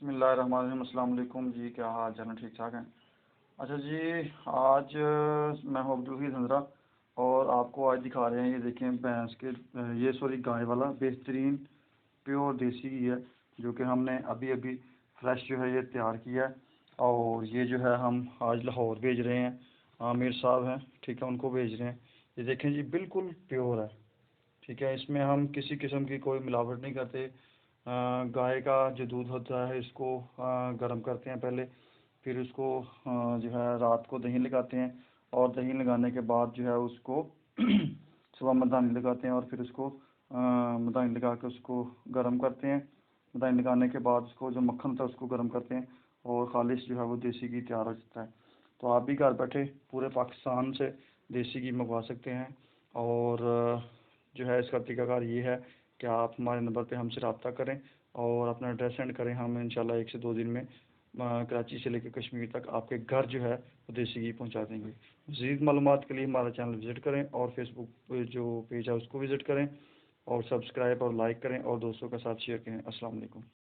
بسم اللہ الرحمن الرحیم۔ السلام علیکم جی، کیا حال چال ہے؟ ٹھیک ٹھاک ہیں؟ اچھا جی، آج میں ہوں عبدالحفیظ حضرہ اور آپ کو آج دکھا رہے ہیں، یہ دیکھیں بھینس کے گائے والا بہترین پیور دیسی گھی ہے جو کہ ہم نے ابھی فریش جو ہے یہ تیار کیا ہے، اور یہ جو ہے ہم آج لاہور بھیج رہے ہیں۔ عامر صاحب ہیں، ٹھیک ہے، ان کو بھیج رہے ہیں۔ یہ دیکھیں جی، بالکل پیور ہے، ٹھیک ہے، اس میں ہم کسی قسم کی کوئی ملاوٹ نہیں کرتے۔ گائے کا جو دودھ ہوتا ہے اس کو گرم کرتے ہیں پہلے، پھر اس کو جو ہے رات کو دہی لگاتے ہیں، اور دہی لگانے کے بعد جو ہے اس کو صبح مدانی لگاتے ہیں، اور پھر اس کو مدانی لگا کے اس کو گرم کرتے ہیں۔ مدانی لگانے کے بعد اس کو جو مکھن ہوتا ہے اس کو گرم کرتے ہیں، اور خالص جو ہے وہ دیسی گھی تیار ہو جاتا ہے۔ تو آپ بھی گھر بیٹھے پورے پاکستان سے دیسی گھی منگوا سکتے ہیں، اور جو ہے اس کا طریقہ کار یہ ہے کہ آپ ہمارے نمبر پہ ہم سے رابطہ کریں اور اپنا ایڈریس سینڈ کریں۔ ہم انشاءاللہ 1 سے 2 دن میں کراچی سے لے کے کشمیر تک آپ کے گھر جو ہے وہ دیسی گھی پہنچا دیں گے۔ مزید معلومات کے لیے ہمارا چینل وزٹ کریں، اور فیس بک پہ جو پیج ہے اس کو وزٹ کریں، اور سبسکرائب اور لائک کریں، اور دوستوں کے ساتھ شیئر کریں۔ السلام علیکم۔